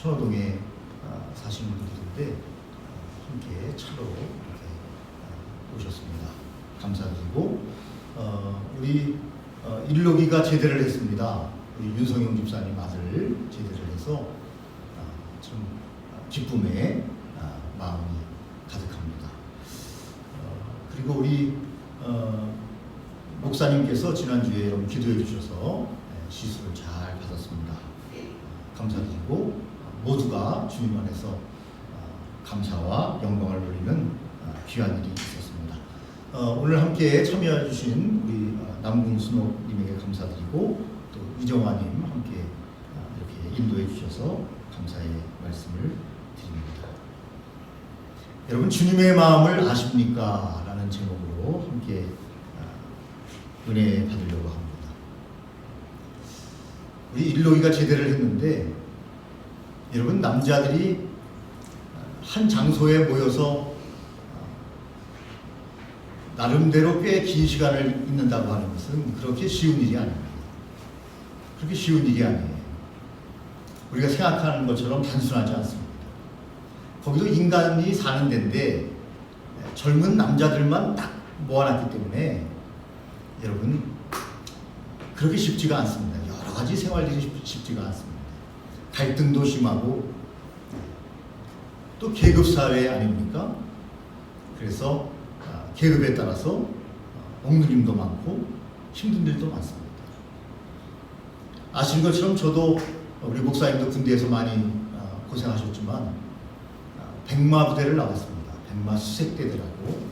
천호동에 사시는 분들인데 함께 차로 이렇게 오셨습니다. 감사드리고 우리 일록이가 제대를 했습니다. 우리 윤성용 집사님 아들 제대를 해서 참 기쁨에 마음이 가득합니다. 그리고 우리 목사님께서 지난주에 여러분 기도해 주셔서 시술을 잘 받았습니다. 감사드리고 모두가 주님 안에서 감사와 영광을 돌리는 귀한 일이 있었습니다. 오늘 함께 참여해 주신 우리 남궁순옥님에게 감사드리고 또 이정화님 함께 이렇게 인도해 주셔서 감사의 말씀을 드립니다. 여러분 주님의 마음을 아십니까? 라는 제목으로 함께 은혜 받으려고 합니다. 우리 일록이가 제대를 했는데 여러분 남자들이 한 장소에 모여서 나름대로 꽤 긴 시간을 있는다고 하는 것은 그렇게 쉬운 일이 아닙니다. 그렇게 쉬운 일이 아니에요. 우리가 생각하는 것처럼 단순하지 않습니다. 거기도 인간이 사는 데인데 젊은 남자들만 딱 모아놨기 때문에 여러분 그렇게 쉽지가 않습니다. 여러 가지 생활들이 쉽지가 않습니다. 갈등도 심하고 또 계급사회 아닙니까? 그래서 계급에 따라서 억누림도 많고 힘든 일도 많습니다. 아시는 것처럼 저도 우리 목사님도 군대에서 많이 고생하셨지만 백마 부대를 나갔습니다. 백마 수색대대라고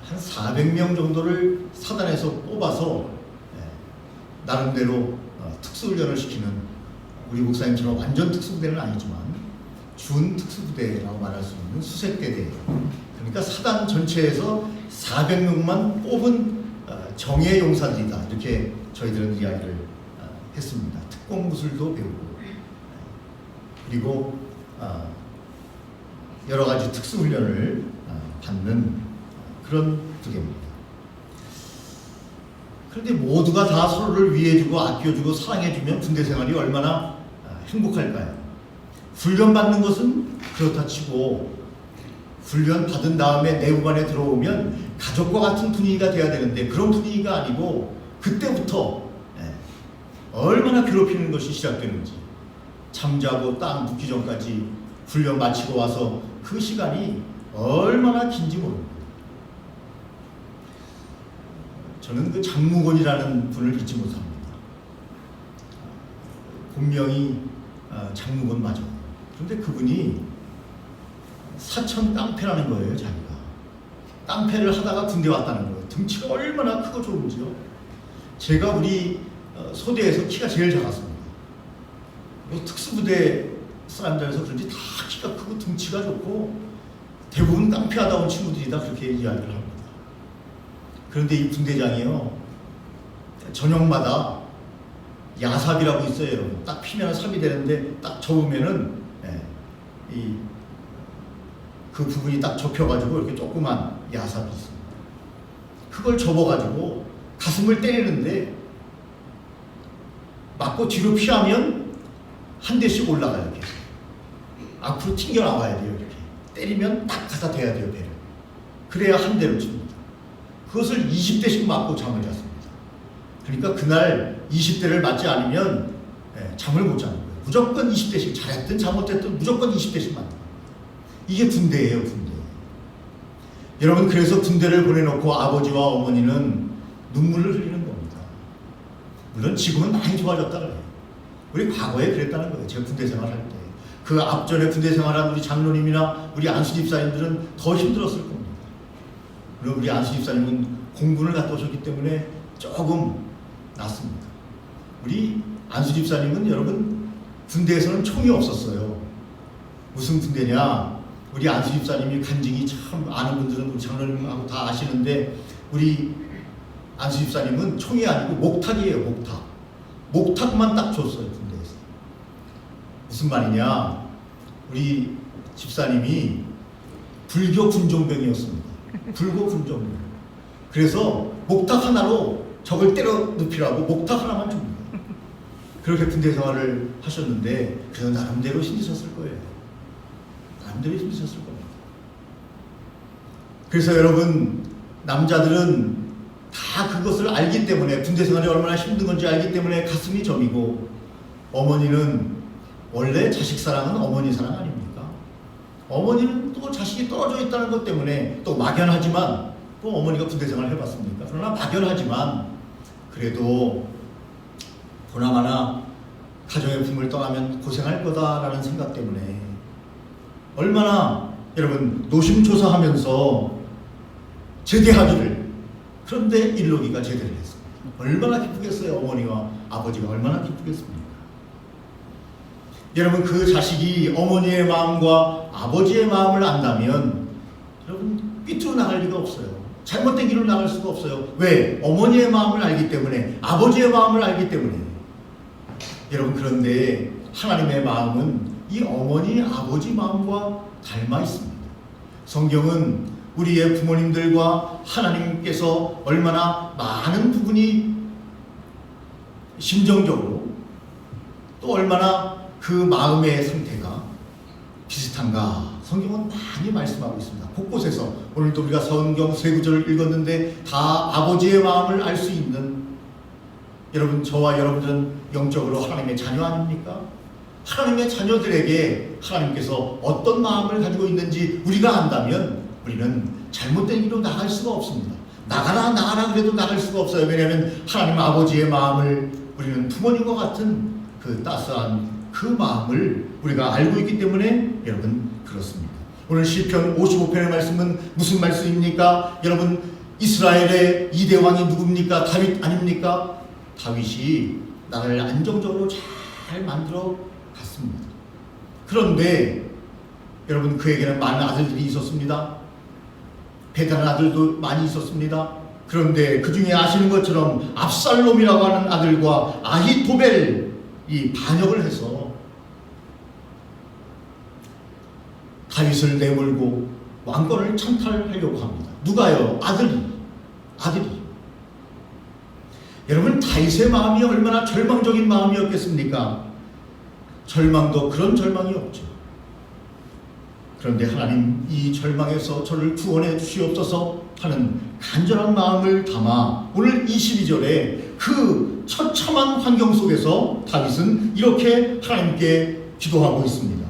한 400명 정도를 사단에서 뽑아서 나름대로 특수훈련을 시키는 우리 목사님처럼 완전 특수부대는 아니지만 준 특수부대라고 말할 수 있는 수색대대. 그러니까 사단 전체에서 400명만 뽑은 정예 용사들이다. 이렇게 저희들은 이야기를 했습니다. 특공 무술도 배우고 그리고 여러 가지 특수훈련을 받는 그런 부대입니다. 그런데 모두가 다 서로를 위해주고 아껴주고 사랑해주면 군대 생활이 얼마나 행복할까요? 훈련 받는 것은 그렇다 치고 훈련 받은 다음에 내부반에 들어오면 가족과 같은 분위기가 돼야 되는데 그런 분위기가 아니고 그때부터 얼마나 괴롭히는 것이 시작되는지 잠자고 딱 눕기 전까지 훈련 마치고 와서 그 시간이 얼마나 긴지 모릅니다. 저는 그 장무곤이라는 분을 잊지 못합니다. 본명이 장무곤 맞아. 그런데 그분이 사천 깡패라는 거예요. 자기가 깡패를 하다가 군대 왔다는 거예요. 등치가 얼마나 크고 좋은지요. 제가 우리 소대에서 키가 제일 작았습니다. 특수부대 사람들에서 그런지 다 키가 크고 등치가 좋고 대부분 깡패하다 온 친구들이 다 그렇게 이야기를 합니다. 그런데 이 군대장이요 저녁마다 야삽이라고 있어요. 여러분 딱 피면 삽이 되는데 딱 접으면은 그 부분이 딱 접혀가지고 이렇게 조그만 야삽이 있습니다. 그걸 접어가지고 가슴을 때리는데 맞고 뒤로 피하면 한 대씩 올라가요. 이렇게 앞으로 튕겨 나와야 돼요. 이렇게 때리면 딱 갖다 대야 돼요. 배를. 그래야 한 대로 칩니다. 그것을 20대씩 맞고 잠을 잤습니다. 그러니까 그날 20대를 맞지 않으면 잠을 못 자는 거예요. 무조건 20대씩 잘했든 잘못했든 무조건 20대씩 맞는 거예요. 이게 군대예요. 군대. 여러분 그래서 군대를 보내놓고 아버지와 어머니는 눈물을 흘리는 겁니다. 물론 지금은 많이 좋아졌다 그래요. 우리 과거에 그랬다는 거예요. 제가 군대 생활할 때. 그 앞전에 군대 생활한 우리 장로님이나 우리 안수 집사님들은 더 힘들었을 겁니다. 물론 우리 안수 집사님은 공군을 갔다 오셨기 때문에 조금 낫습니다. 우리 안수 집사님은 여러분 군대에서는 총이 없었어요. 무슨 군대냐? 우리 안수 집사님이 간증이 참 아는 분들은 우리 장로님하고 다 아시는데 우리 안수 집사님은 총이 아니고 목탁이에요. 목탁. 목탁만 딱 줬어요. 군대에서. 무슨 말이냐? 우리 집사님이 불교 군종병이었습니다. 불교 군종병. 그래서 목탁 하나로 적을 때려 눕히라고 목탁 하나만 줍니다. 그렇게 군대 생활을 하셨는데 그래도 나름대로 힘드셨을 거예요. 나름대로 힘드셨을 겁니다. 그래서 여러분, 남자들은 다 그것을 알기 때문에, 군대 생활이 얼마나 힘든 건지 알기 때문에 가슴이 저리고, 어머니는 원래 자식 사랑은 어머니 사랑 아닙니까? 어머니는 또 자식이 떨어져 있다는 것 때문에, 또 막연하지만, 또 어머니가 군대 생활을 해봤습니까? 그러나 막연하지만 그래도 보나마나 가정의 품을 떠나면 고생할 거다라는 생각 때문에 얼마나 여러분 노심초사하면서 제대하기를, 그런데 일록이가 제대를 했습니다. 얼마나 기쁘겠어요. 어머니와 아버지가 얼마나 기쁘겠습니까? 여러분, 그 자식이 어머니의 마음과 아버지의 마음을 안다면 여러분 삐뚤어 나갈 리가 없어요. 잘못된 길로 나갈 수가 없어요. 왜? 어머니의 마음을 알기 때문에, 아버지의 마음을 알기 때문에. 여러분, 그런데 하나님의 마음은 이 어머니, 아버지 마음과 닮아 있습니다. 성경은 우리의 부모님들과 하나님께서 얼마나 많은 부분이 심정적으로, 또 얼마나 그 마음의 상태가 비슷한가 성경은 많이 말씀하고 있습니다. 곳곳에서. 오늘도 우리가 성경 세 구절을 읽었는데 다 아버지의 마음을 알 수 있는, 여러분, 저와 여러분들은 영적으로 하나님의 자녀 아닙니까? 하나님의 자녀들에게 하나님께서 어떤 마음을 가지고 있는지 우리가 안다면 우리는 잘못된 길로 나갈 수가 없습니다. 나가라 그래도 나갈 수가 없어요. 왜냐하면 하나님 아버지의 마음을, 우리는 부모님과 같은 그 따스한 그 마음을 우리가 알고 있기 때문에 여러분 그렇습니다. 오늘 시편 55편의 말씀은 무슨 말씀입니까? 여러분, 이스라엘의 2대 왕이 누굽니까? 다윗 아닙니까? 다윗이 나라를 안정적으로 잘 만들어 갔습니다. 그런데 여러분, 그에게는 많은 아들들이 있었습니다. 배다른 아들도 많이 있었습니다. 그런데 그 중에 아시는 것처럼 압살롬이라고 하는 아들과 아히토벨이 반역을 해서 다윗을 내몰고 왕권을 찬탈하려고 합니다. 누가요? 아들이. 여러분, 다윗의 마음이 얼마나 절망적인 마음이었겠습니까? 절망도 그런 절망이 없죠. 그런데 하나님, 이 절망에서 저를 구원해 주시옵소서 하는 간절한 마음을 담아 오늘 22절에 그 처참한 환경 속에서 다윗은 이렇게 하나님께 기도하고 있습니다.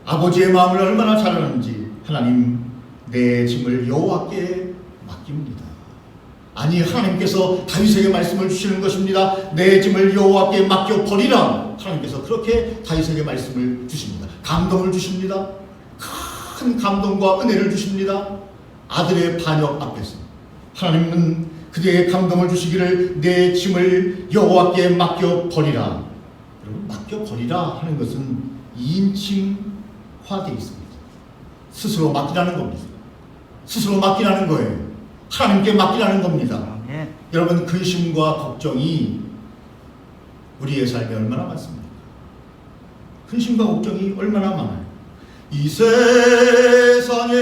아버지의 마음을 얼마나 잘 아는지, 하나님, 내 짐을 여호와께 맡깁니다. 아니, 하나님께서 다윗에게 말씀을 주시는 것입니다. 내 짐을 여호와께 맡겨버리라. 하나님께서 그렇게 다윗에게 말씀을 주십니다. 감동을 주십니다. 큰 감동과 은혜를 주십니다. 아들의 반역 앞에서 하나님은 그대에게 감동을 주시기를 내 짐을 여호와께 맡겨버리라. 여러분, 맡겨버리라 하는 것은 2인칭화되어 있습니다. 스스로 맡기라는 겁니다. 스스로 맡기라는 거예요. 하나님께 맡기라는 겁니다. 여러분, 근심과 걱정이 우리의 삶에 얼마나 많습니까? 근심과 걱정이 얼마나 많아요. 이 세상에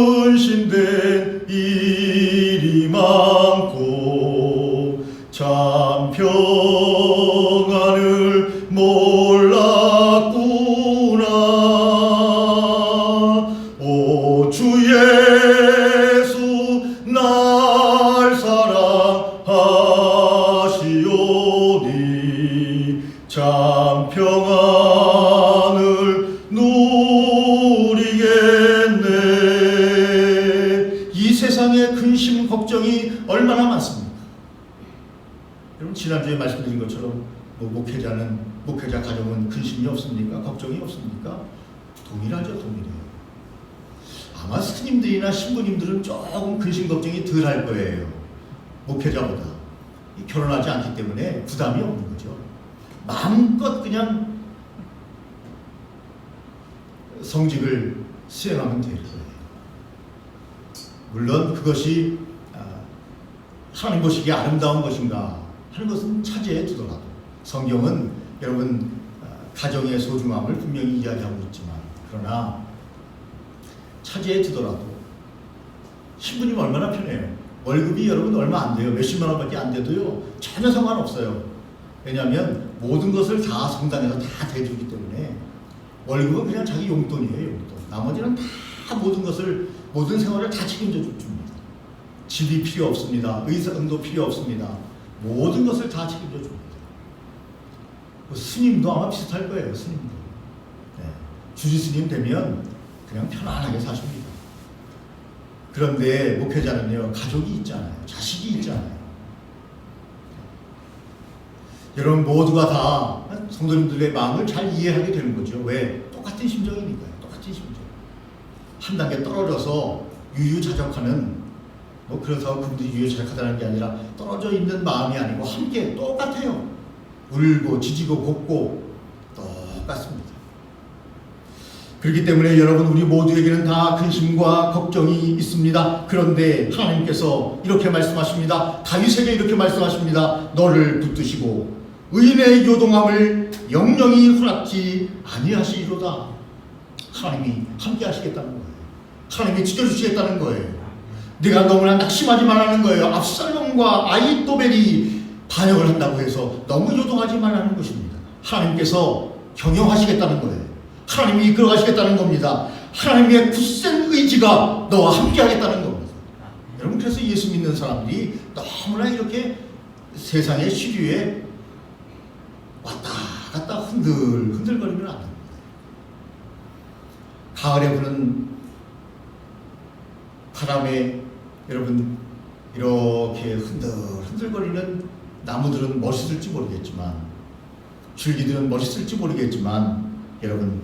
근심된 일이 많고 참 평안을 몰랐구나. 오 주 예수 날 사랑하시오니 참 평안을 누리겠네. 이 세상의 근심 걱정이 얼마나 많습니까? 여러분, 지난주에 말씀드린 것처럼 목회자 가정은 근심이 없습니까? 걱정이 없습니까? 동일하죠. 동일해요. 아마 스님들이나 신부님들은 조금 근심 걱정이 덜 할 거예요. 목회자보다. 결혼하지 않기 때문에 부담이 없는 거죠. 마음껏 그냥 성직을 수행하면 될 거예요. 물론 그것이 하나님 보시기에 아름다운 것인가 하는 것은 차지해 두더라도 성경은 여러분 가정의 소중함을 분명히 이야기하고 있지만, 그러나 차지해 두더라도 신부님 얼마나 편해요. 월급이 여러분 얼마 안 돼요. 몇십만 원밖에 안 돼도요. 전혀 상관없어요. 왜냐하면 모든 것을 다 성당에서 다 대주기 때문에 월급은 그냥 자기 용돈이에요. 용돈. 나머지는 다 모든 생활을 다 책임져 줍니다. 집이 필요 없습니다. 의사응도 필요 없습니다. 모든 것을 다 책임져 줍니다. 스님도 아마 비슷할 거예요. 스님도. 네. 주지스님 되면 그냥 편안하게 사십니다. 그런데 목회자는요, 가족이 있잖아요. 자식이 있잖아요. 여러분 모두가 다 성도님들의 마음을 잘 이해하게 되는 거죠. 왜? 똑같은 심정이니까요. 똑같은 심정. 한 단계 떨어져서 유유자적하는, 뭐 그렇다고 그분들이 유유자적하다는 게 아니라 떨어져 있는 마음이 아니고 함께 똑같아요. 울고 지지고 볶고 똑같습니다. 그렇기 때문에 여러분 우리 모두에게는 다 근심과 걱정이 있습니다. 그런데 하나님께서 이렇게 말씀하십니다. 다윗에게 이렇게 말씀하십니다. 너를 붙드시고 의인의 요동함을 영영히 허락지 아니하시리로다. 하나님이 함께 하시겠다는 거예요. 하나님이 지켜주시겠다는 거예요. 내가 너무나 낙심하지 말라는 거예요. 압살롬과 아히토벨이 반역을 한다고 해서 너무 요동하지 말라는 것입니다. 하나님께서 경영하시겠다는 거예요. 하나님이 이끌어가시겠다는 겁니다. 하나님의 굳센 의지가 너와 함께 하겠다는 겁니다. 여러분 그래서 예수 믿는 사람들이 너무나 이렇게 세상의 시류에 왔다 갔다 흔들거리면 안 됩니다. 가을에 부는 바람에 여러분 이렇게 흔들거리는 나무들은 멋있을지 모르겠지만, 줄기들은 멋있을지 모르겠지만, 여러분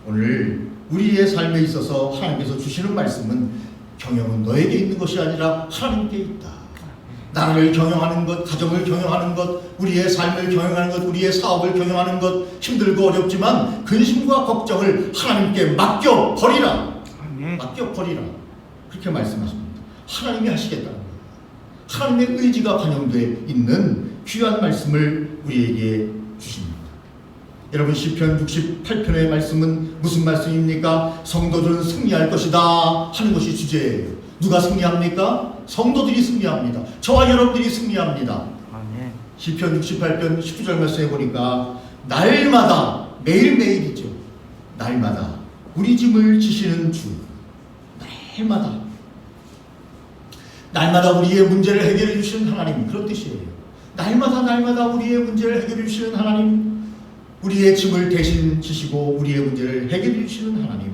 오늘 우리의 삶에 있어서 하나님께서 주시는 말씀은 경영은 너에게 있는 것이 아니라 하나님께 있다. 나를 경영하는 것, 가정을 경영하는 것, 우리의 삶을 경영하는 것, 우리의 사업을 경영하는 것 힘들고 어렵지만 근심과 걱정을 하나님께 맡겨버리라. 맡겨버리라. 그렇게 말씀하십니다. 하나님이 하시겠다는 거예요. 하나님의 의지가 반영되어 있는 귀한 말씀을 우리에게 주십니다. 여러분 시편 68편의 말씀은 무슨 말씀입니까? 성도들은 승리할 것이다 하는 것이 주제예요. 누가 승리합니까? 성도들이 승리합니다. 저와 여러분들이 승리합니다. 아멘. 시편 68편 19절 말씀에 보니까 날마다 매일매일이죠. 날마다 우리 짐을 지시는 주. 날마다 우리의 문제를 해결해 주시는 하나님, 그런 뜻이에요. 날마다 우리의 문제를 해결해 주시는 하나님, 우리의 짐을 대신 지시고 우리의 문제를 해결해 주시는 하나님.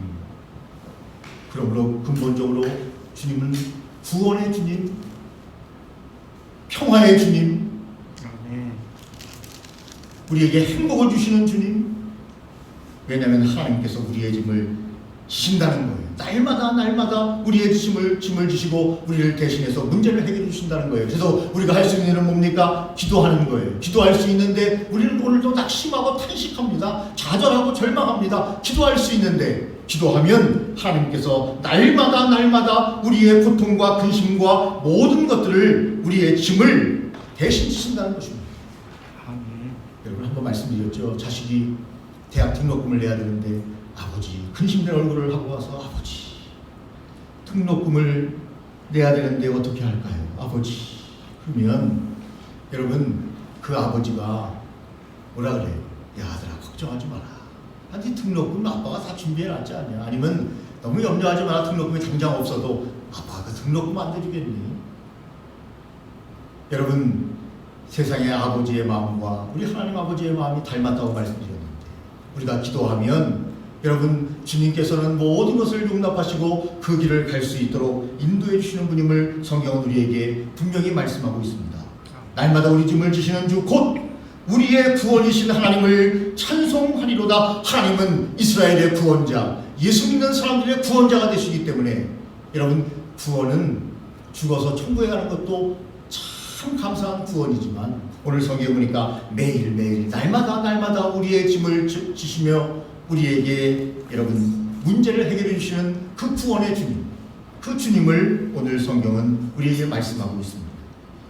그러므로 근본적으로 주님은 구원의 주님, 평화의 주님, 우리에게 행복을 주시는 주님. 왜냐하면 하나님께서 우리의 짐을 지신다는 거예요. 날마다 우리의 짐을 지시고 우리를 대신해서 문제를 해결해 주신다는 거예요. 그래서 우리가 할 수 있는 일은 뭡니까? 기도하는 거예요. 기도할 수 있는데 우리는 오늘도 낙심하고 탄식합니다. 좌절하고 절망합니다. 기도할 수 있는데, 기도하면 하나님께서 날마다 우리의 고통과 근심과 모든 것들을, 우리의 짐을 대신 지신다는 것입니다. 여러분 한번 말씀드렸죠. 자식이 대학 등록금을 내야 되는데 아버지 근심된 얼굴을 하고 와서 아버지 등록금을 내야 되는데 어떻게 할까요? 아버지. 그러면 여러분 그 아버지가 뭐라 그래요? 야 아들아 걱정하지 마라. 아니 등록금 아빠가 다 준비해놨지 않냐? 아니면 너무 염려하지 마라. 등록금이 당장 없어도 아빠가 그 등록금 안 내주겠니? 여러분 세상의 아버지의 마음과 우리 하나님 아버지의 마음이 닮았다고 말씀드렸는데, 우리가 기도하면 여러분 주님께서는 모든 것을 용납하시고 그 길을 갈 수 있도록 인도해 주시는 분임을 성경은 우리에게 분명히 말씀하고 있습니다. 날마다 우리 짐을 지시는 주 곧 우리의 구원이신 하나님을 찬송하리로다. 하나님은 이스라엘의 구원자, 예수 믿는 사람들의 구원자가 되시기 때문에 여러분 구원은 죽어서 천국에 가는 것도 참 감사한 구원이지만, 오늘 성경에 보니까 매일매일 날마다 우리의 짐을 지시며 우리에게 여러분 문제를 해결해 주시는 그 구원의 주님, 그 주님을 오늘 성경은 우리에게 말씀하고 있습니다.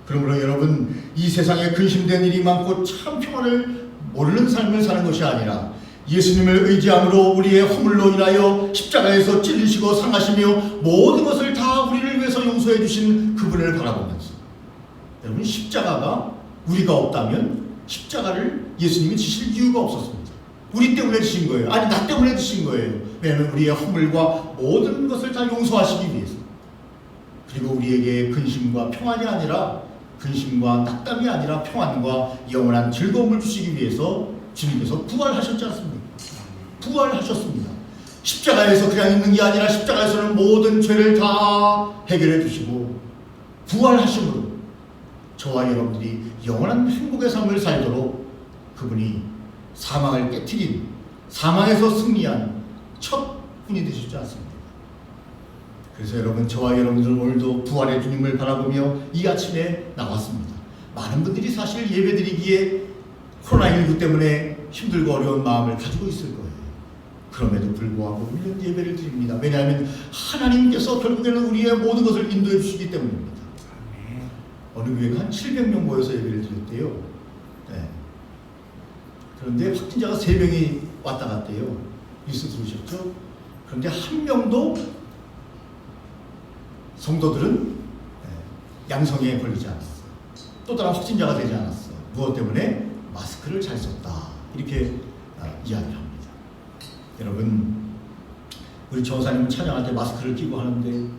그러므로 여러분 이 세상에 근심된 일이 많고 참 평안을 모르는 삶을 사는 것이 아니라 예수님을 의지함으로 우리의 허물로 인하여 십자가에서 찔리시고 상하시며 모든 것을 다 우리를 위해서 용서해 주신 그분을 바라보면서 여러분 십자가가 우리가 없다면 십자가를 예수님이 지실 이유가 없었습니다. 우리 때문에 지신 거예요. 아니 나 때문에 지신 거예요. 왜냐하면 우리의 허물과 모든 것을 다 용서하시기 위해서. 그리고 우리에게 근심과 평안이 아니라 근심과 낙담이 아니라 평안과 영원한 즐거움을 주시기 위해서 주님께서 부활하셨지 않습니까? 부활하셨습니다. 십자가에서 그냥 있는 게 아니라 십자가에서는 모든 죄를 다 해결해 주시고 부활하심으로 저와 여러분들이 영원한 행복의 삶을 살도록 그분이 사망을 깨트린, 사망에서 승리한 첫 분이 되셨지 않습니까? 그래서 여러분, 저와 여러분들 오늘도 부활의 주님을 바라보며 이 아침에 나왔습니다. 많은 분들이 사실 예배드리기에 코로나19 때문에 힘들고 어려운 마음을 가지고 있을 거예요. 그럼에도 불구하고 우리는 예배를 드립니다. 왜냐하면 하나님께서 결국에는 우리의 모든 것을 인도해 주시기 때문입니다. 어느 교회가 한 700명 모여서 예배를 드렸대요. 네. 그런데 확진자가 3명이 왔다 갔대요. 뉴스 들으셨죠? 그런데 한 명도 성도들은 양성에 걸리지 않았어. 또 다른 확진자가 되지 않았어. 무엇 때문에? 마스크를 잘 썼다. 이렇게 이야기를 합니다. 여러분, 우리 전사님은 찬양할 때 마스크를 끼고 하는데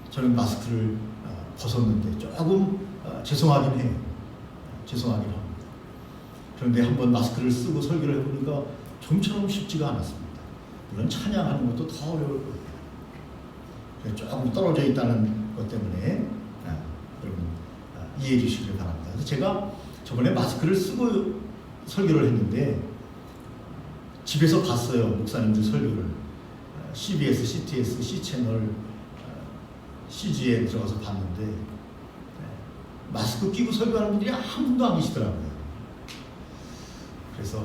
저는 마스크를 벗었는데 조금 죄송하긴 해요. 죄송하긴 합니다. 그런데 한번 마스크를 쓰고 설교를 해보니까 좀처럼 쉽지가 않았습니다. 물론 찬양하는 것도 더 어려울 거예요. 조금 떨어져 있다는 것 때문에 여러분 이해해 주시길 바랍니다. 그래서 제가 저번에 마스크를 쓰고 설교를 했는데 집에서 봤어요. 목사님들 설교를 CBS, CTS, C채널, CG에 들어가서 봤는데 마스크 끼고 설교하는 분들이 한 분도 안 계시더라고요. 그래서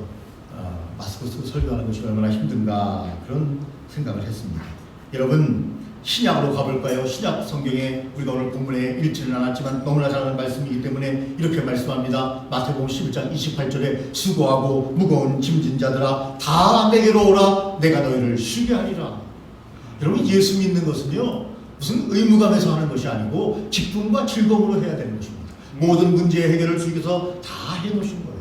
마스크 쓰고 설교하는 것이 얼마나 힘든가 그런 생각을 했습니다. 여러분, 신약으로 가볼까요? 신약 성경에 우리가 오늘 본문에 읽지는 않았지만 너무나 잘 아는 말씀이기 때문에 이렇게 말씀합니다. 마태복음 11장 28절에 수고하고 무거운 짐진 자들아 다 내게로 오라 내가 너희를 쉬게 하리라. 여러분, 예수 믿는 것은요 무슨 의무감에서 하는 것이 아니고 기쁨과 즐거움으로 해야 되는 것입니다. 모든 문제의 해결을 주께서 다 해놓으신 거예요.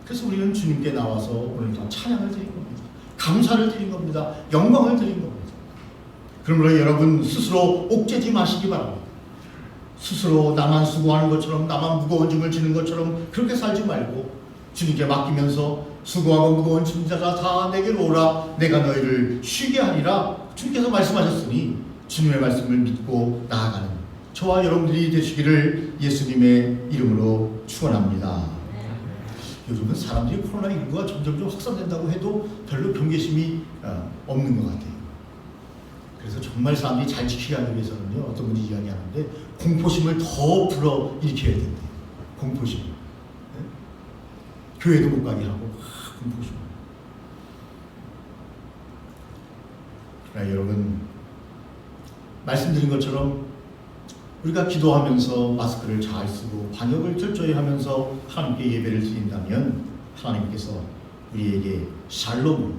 그래서 우리는 주님께 나와서 오늘도 찬양을 드린 겁니다. 감사를 드린 겁니다. 영광을 드린 겁니다. 그러므로 여러분 스스로 옥죄지 마시기 바랍니다. 스스로 나만 수고하는 것처럼 나만 무거운 짐을 지는 것처럼 그렇게 살지 말고 주님께 맡기면서 수고하고 무거운 짐자가 다 내게로 오라 내가 너희를 쉬게 하리라 주님께서 말씀하셨으니 주님의 말씀을 믿고 나아가는 저와 여러분들이 되시기를 예수님의 이름으로 축원합니다. 요즘은 사람들이 코로나19가 점점 확산된다고 해도 별로 경계심이 없는 것 같아요. 그래서 정말 사람들이 잘 지키게 하기 위해서는요, 어떤 분이 이야기하는데 공포심을 더 불어일으켜야 된대요. 공포심. 네? 교회도 못 가게 하고 공포심. 그러나 여러분, 말씀드린 것처럼 우리가 기도하면서 마스크를 잘 쓰고 방역을 철저히 하면서 하나님께 예배를 드린다면 하나님께서 우리에게 샬롬의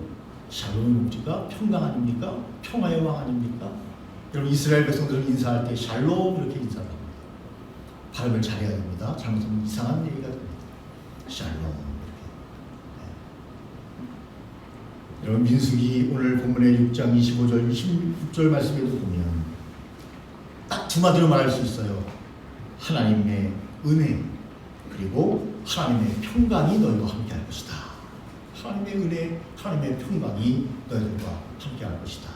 목적가 평강 아닙니까? 평화의 왕 아닙니까? 여러분, 이스라엘 백성들을 인사할 때 샬롬 이렇게 인사를 합니다. 발음을 잘해야 됩니다. 잘못하면 이상한 얘기가 됩니다. 샬롬. 네. 여러분, 민수기 오늘 본문의 6장 25절 26절 말씀에도 보면 딱 두 마디로 말할 수 있어요. 하나님의 은혜 그리고 하나님의 평강이 너희와 함께 할 것이다. 하나님의 은혜, 하나님의 평강이 너희들과 함께 할 것이다.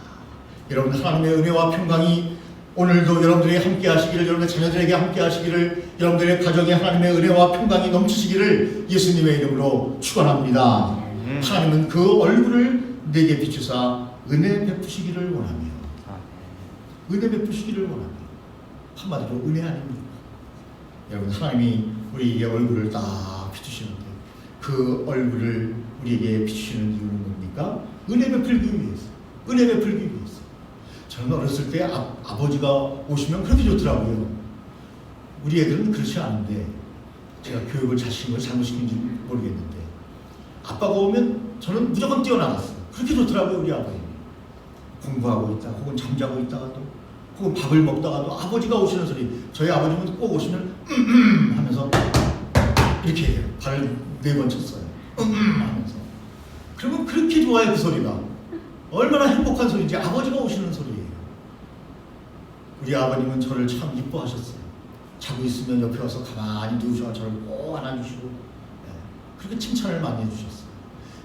여러분, 하나님의 은혜와 평강이 오늘도 여러분들이 함께 하시기를, 여러분의 자녀들에게 함께 하시기를, 여러분들의 가정에 하나님의 은혜와 평강이 넘치시기를 예수님의 이름으로 축원합니다. 하나님은 그 얼굴을 내게 비추사 은혜 베푸시기를 원하며, 은혜 베푸시기를 원하며, 한마디로 은혜 아닙니까? 여러분, 하나님이 우리에게 얼굴을 딱 비추시는데 그 얼굴을 우리에게 비추시는 이유는 뭡니까? 은혜 베풀기 위해서. 은혜 베풀기 위해서. 저는 어렸을 때 아버지가 오시면 그렇게 좋더라고요. 우리 애들은 그렇지 않은데 제가 교육을 잘 시킨 걸 잘못시킨지 모르겠는데 아빠가 오면 저는 무조건 뛰어나갔어요. 그렇게 좋더라고요. 우리 아버님이. 공부하고 있다 혹은 잠자고 있다가도 혹은 밥을 먹다가도 아버지가 오시는 소리, 저희 아버지는 꼭 오시면 하면서 이렇게 해요. 발을 4번 쳤어요. 하면서. 그러면 그렇게 좋아요, 그 소리가. 얼마나 행복한 소리인지. 아버지가 오시는 소리예요. 우리 아버님은 저를 참 이뻐하셨어요. 자고 있으면 옆에 와서 가만히 누우셔서 저를 꼭 안아주시고, 그렇게 칭찬을 많이 해주셨어요.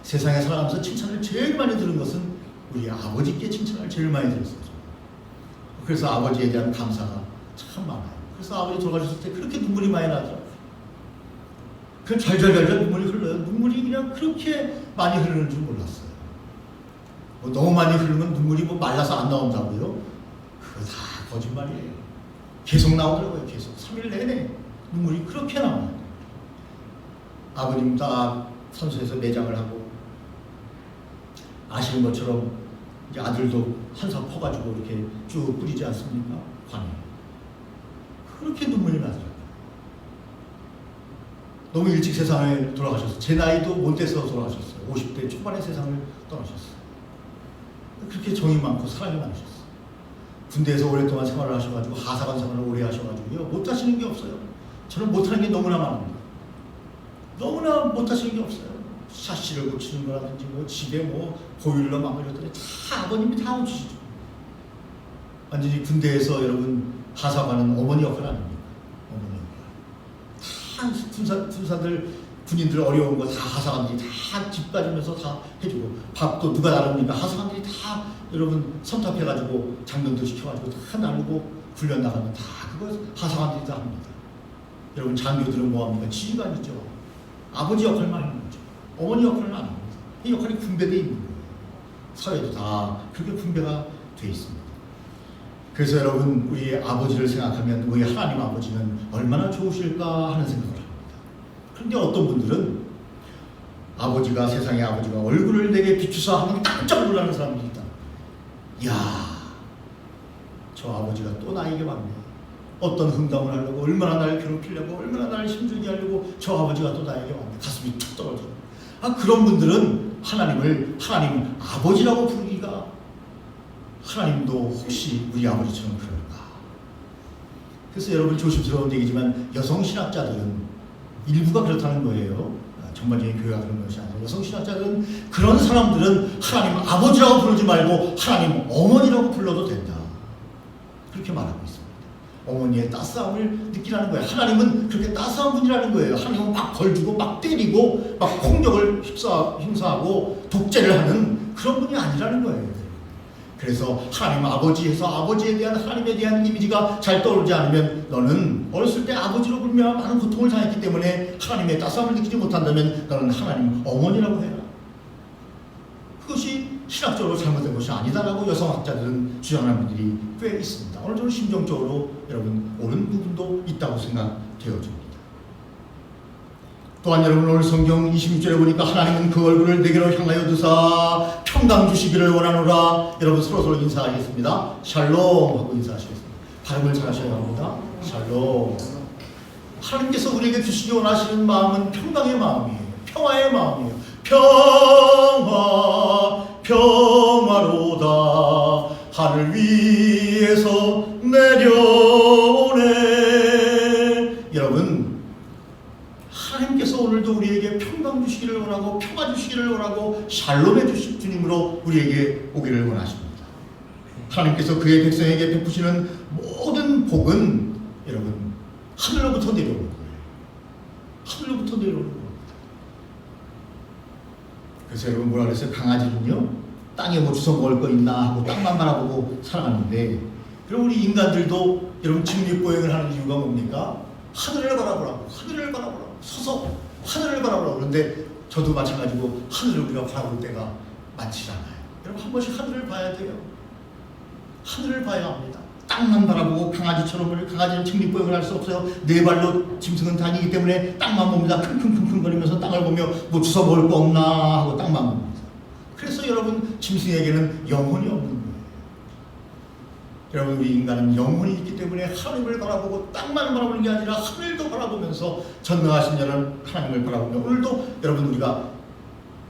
세상에 살아가면서 칭찬을 제일 많이 들은 것은 우리 아버지께 칭찬을 제일 많이 들었어요. 그래서 아버지에 대한 감사가 참 많아요. 그래서 아버지 돌아가셨을 때 그렇게 눈물이 많이 나더라고요. 그냥 잘잘잘잘 눈물이 흘러요. 눈물이 그냥 그렇게 많이 흐르는 줄 몰랐어요. 뭐 너무 많이 흐르면 눈물이 뭐 말라서 안 나온다고요? 그거 다 거짓말이에요. 계속 나오더라고요. 계속 3일 내내 눈물이 그렇게 나와요. 아버님 딱 선수에서 매장을 하고 아시는 것처럼 이제 아들도 한사 퍼가지고 이렇게 쭉 뿌리지 않습니까? 관에. 그렇게 눈물이 나더라고요. 너무 일찍 세상을 돌아가셨어요. 제 나이도 못 돼서 돌아가셨어요. 50대 초반에 세상을 떠나셨어요. 그렇게 정이 많고 사랑이 많으셨어요. 군대에서 오랫동안 생활을 하셔가지고 하사관 생활을 오래 하셔가지고요. 못하시는 게 없어요. 저는 못하는 게 너무나 많습니다. 너무나 못하시는 게 없어요. 샤시를 고치는 거라든지 뭐 집에 뭐 보일러 망가졌더니 다 아버님이 다 고치시죠. 완전히 군대에서 여러분 하사관은 어머니 역할 아닙니까? 어머니 역할. 다 군사들 군인들 어려운 거 다 하사관들이 다 집 빠지면서 다 해주고 밥도 누가 나릅니까? 하사관들이 다 여러분 선탑해가지고 장면도 시켜가지고 다 나누고 훈련 나가면 다 그거 하사관들이 다 합니다. 여러분 장교들은 뭐합니까? 지휘관이죠. 아버지 역할만 하는 거죠. 어머니 역할은 안 합니다. 이 역할이 분배되어 있는 거예요. 사회도 다 그렇게 분배가 되어 있습니다. 그래서 여러분 우리 아버지를 생각하면 우리 하나님 아버지는 얼마나 좋으실까 하는 생각을 합니다. 그런데 어떤 분들은 아버지가 세상의 아버지가 얼굴을 내게 비추사 하면 깜짝 놀라는 사람들이 있다. 이야, 저 아버지가 또 나에게 왔네. 어떤 흥담을 하려고 얼마나 나를 괴롭히려고 얼마나 나를 힘들게 하려고 저 아버지가 또 나에게 왔네. 가슴이 툭 떨어져. 그런 분들은 하나님 아버지라고 부르기가 하나님도 혹시 우리 아버지처럼 그럴까? 그래서 여러분 조심스러운 얘기지만 여성 신학자들은 일부가 그렇다는 거예요. 전반적인 교회가 그런 것이 아니라 여성 신학자들은 그런 사람들은 하나님 아버지라고 부르지 말고 하나님 어머니라고 불러도 된다. 그렇게 말하고 있습니다. 어머니의 따스함을 느끼라는 거예요. 하나님은 그렇게 따스한 분이라는 거예요. 하나님은 막 벌주고 막 때리고 막 폭력을 행사하고 독재를 하는 그런 분이 아니라는 거예요. 그래서 하나님 아버지에서 아버지에 대한 하나님에 대한 이미지가 잘 떠오르지 않으면 너는 어렸을 때 아버지로 불며 많은 고통을 당했기 때문에 하나님의 따스함을 느끼지 못한다면 너는 하나님 어머니라고 해라. 그것이 신학적으로 잘못된 것이 아니다라고 여성학자들은 주장하는 분들이 꽤 있습니다. 오늘 저는 심정적으로 여러분 옳은 부분도 있다고 생각되어집니다. 또한 여러분 오늘 성경 26절에 보니까 하나님은 그 얼굴을 내게로 향하여 두사 평강 주시기를 원하노라. 여러분 서로 인사하겠습니다. 샬롬 하고 인사하시겠습니다. 발음을 잘 하셔야 합니다. 샬롬. 하나님께서 우리에게 주시기 원하시는 마음은 평강의 마음이에요. 평화의 마음이에요. 평화로다 하늘 위에서 내려오네. 여러분 하나님께서 오늘도 우리에게 평강 주시기를 원하고 평화 주시기를 원하고 샬롬해 주실 주님으로 우리에게 오기를 원하십니다. 하나님께서 그의 백성에게 베푸시는 모든 복은 여러분 하늘로부터 내려오는 거예요. 하늘로부터 내려오는 겁니다. 그래서 여러분 뭐라 그랬어요? 강아지는요 땅에 뭐 주워 먹을 거 있나 하고 땅만 바라보고 살아가는데, 그럼 우리 인간들도 여러분 직립보행을 하는 이유가 뭡니까? 하늘을 바라보라고, 하늘을 바라보라고, 서서 하늘을 바라보라고. 그런데 저도 마찬가지고 하늘을 우리가 바라볼 때가 많지 않아요. 여러분 한 번씩 하늘을 봐야 돼요. 하늘을 봐야 합니다. 땅만 바라보고 강아지는 직립보행을 할 수 없어요. 네 발로 짐승은 다니기 때문에 땅만 봅니다. 킁킁킁킁거리면서 땅을 보며 뭐 주워 먹을 거 없나 하고 땅만 봅니다. 그래서 여러분 짐승에게는 영혼이 없는 거예요. 여러분 우리 인간은 영혼이 있기 때문에 하나님을 바라보고 땅만 바라보는 게 아니라 하늘도 바라보면서 전능하신 여러분 하나님을 바라보며 오늘도 여러분 우리가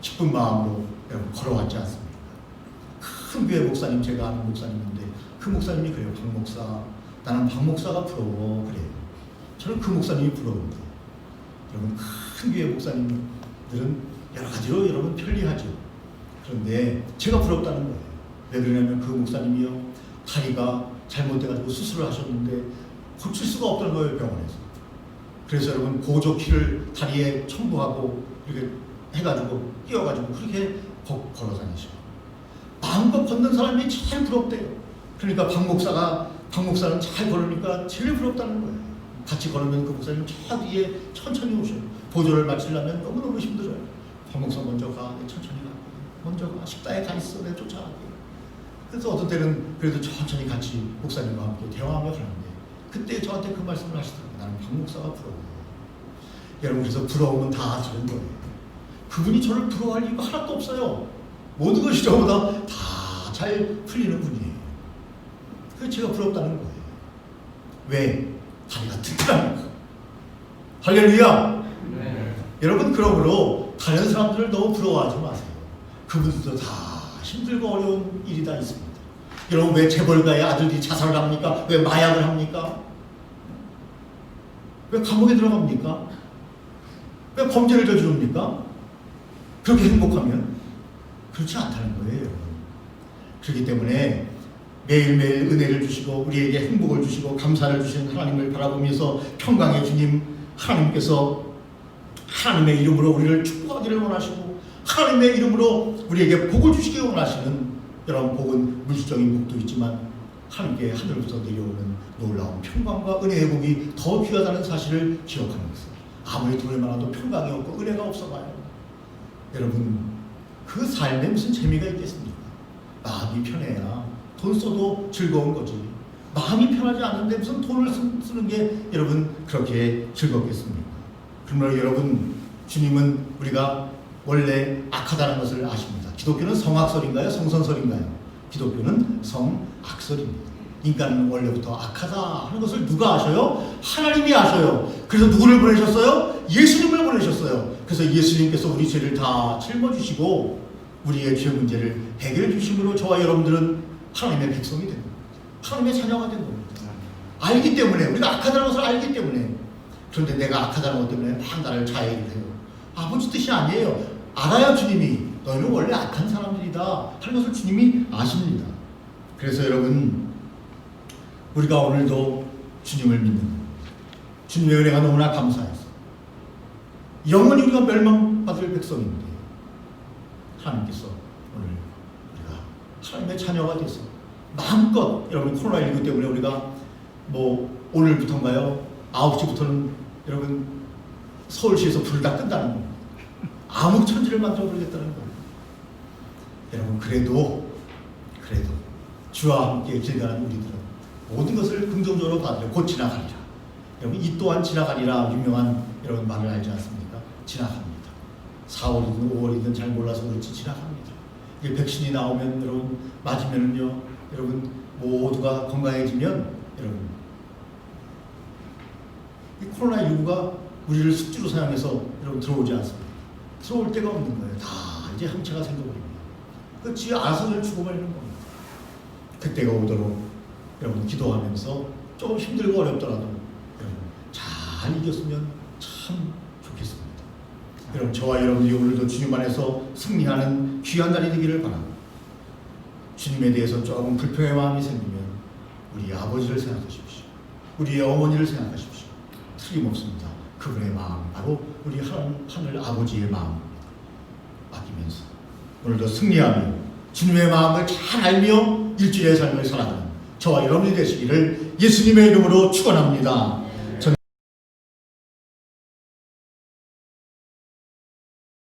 기쁜 마음으로 여러분 걸어왔지 않습니까? 큰 교회 목사님, 제가 아는 목사님인데 그 목사님이 그래요. 박 목사, 나는 박 목사가 부러워. 그래요. 저는 그 목사님이 부러운데. 여러분, 큰 교회 목사님들은 여러 가지로 여러분 편리하죠. 그런데 제가 부럽다는 거예요. 왜 그러냐면 그 목사님이요, 다리가 잘못돼가지고 수술을 하셨는데 고칠 수가 없다는 거예요, 병원에서. 그래서 여러분, 보조키를 다리에 첨부하고 이렇게 해가지고 끼워가지고 그렇게 걸어 다니시고, 마음껏 걷는 사람이 제일 부럽대요. 그러니까 박 목사는 잘 걸으니까 제일 부럽다는 거예요. 같이 걸으면 그 목사님 저 뒤에 천천히 오셔요. 보조를 마치려면 너무너무 힘들어요. 박 목사 먼저 가, 천천히 가, 먼저 가, 식당에 가 있어, 내가 쫓아가게. 그래서 어떤 때는 그래도 천천히 같이 목사님과 함께 대화하며 가는데, 그때 저한테 그 말씀을 하시더라고요. 나는 박 목사가 부러워요. 여러분, 그래서 부러움은 다 다른 거예요. 그분이 저를 부러워할 이유가 하나도 없어요. 모든 것이 저보다 다 잘 풀리는 분이에요. 그래서 제가 부럽다는 거예요. 왜? 다리가 튼튼하니까. 할렐루야! 네. 여러분, 그러므로 다른 사람들을 너무 부러워하지 마세요. 그분들도 다 힘들고 어려운 일이 다 있습니다. 여러분, 왜 재벌가의 아들이 자살을 합니까? 왜 마약을 합니까? 왜 감옥에 들어갑니까? 왜 범죄를 저지릅니까? 그렇게 행복하면? 그렇지 않다는 거예요. 그렇기 때문에 매일매일 은혜를 주시고 우리에게 행복을 주시고 감사를 주신 하나님을 바라보면서 평강의 주님 하나님께서 하나님의 이름으로 우리를 축복하기를 원하시고 하나님의 이름으로 우리에게 복을 주시기 원하시는, 여러분, 복은 물질적인 복도 있지만 하나님께 하늘로부터 내려오는 놀라운 평강과 은혜의 복이 더 귀하다는 사실을 기억하면서, 아무리 돈이 많아도 평강이 없고 은혜가 없어봐요. 여러분, 그 삶에 무슨 재미가 있겠습니까? 마음이 편해야 돈 써도 즐거운 거지. 마음이 편하지 않는데 무슨 돈을 쓰는 게 여러분 그렇게 즐겁겠습니까? 그러므로 여러분, 주님은 우리가 원래 악하다는 것을 아십니다. 기독교는 성악설인가요? 성선설인가요? 기독교는 성악설입니다. 인간은 원래부터 악하다 하는 것을 누가 아셔요? 하나님이 아셔요. 그래서 누구를 보내셨어요? 예수님을 보내셨어요. 그래서 예수님께서 우리 죄를 다 짊어지시고 우리의 죄 문제를 해결해 주심으로 저와 여러분들은 하나님의 백성이 된 겁니다. 하나님의 자녀가 된 겁니다. 알기 때문에, 우리가 악하다는 것을 알기 때문에. 그런데 내가 악하다는 것 때문에 막 나를 자해를 해요. 아버지 뜻이 아니에요. 알아요. 주님이 너희는 원래 악한 사람들이다 하는 것을 주님이 아십니다. 그래서 여러분, 우리가 오늘도 주님을 믿는 겁니다. 주님의 은혜가 너무나 감사해서 영원히 우리가 멸망받을 백성인데, 하나님께서 오늘 우리가 하나님의 자녀가 돼서 마음껏, 여러분, 코로나19 때문에 우리가 오늘부터인가요? 9시부터는 여러분 서울시에서 불을 다 끈다는 겁니다. 암흑천지를 만들어버리겠다는 겁니다. 여러분, 그래도 주와 함께 길가는 우리들은 모든 것을 긍정적으로 받으려 곧 지나가리라. 여러분, 이 또한 지나가리라 유명한 여러분 말을 알지 않습니까? 지나갑니다. 4월이든 5월이든 잘 몰라서 그렇지 지나갑니다. 이게 백신이 나오면 여러분 맞으면은요, 여러분 모두가 건강해지면, 여러분 이 코로나19가 우리를 숙주로 사용해서 여러분 들어오지 않습니다. 들어올 데가 없는 거예요. 다 이제 항체가 생겨버립니다. 그 지 알아서 죽어버리는 겁니다. 그때가 오도록 여러분 기도하면서 조금 힘들고 어렵더라도 여러분 잘 이겼으면 참 좋겠습니다. 여러분, 저와 여러분이 오늘도 주님 안에서 승리하는 귀한 날이 되기를 바랍니다. 주님에 대해서 조금 불평의 마음이 생기면 우리 아버지를 생각하십시오. 우리의 어머니를 생각하십시오. 틀림없습니다. 그분의 마음, 바로 우리 하늘 아버지의 마음입니다. 맡기면서 오늘도 승리하며 주님의 마음을 잘 알며 일주일의 삶을 살아가는 저와 여러분이 되시기를 예수님의 이름으로 축원합니다.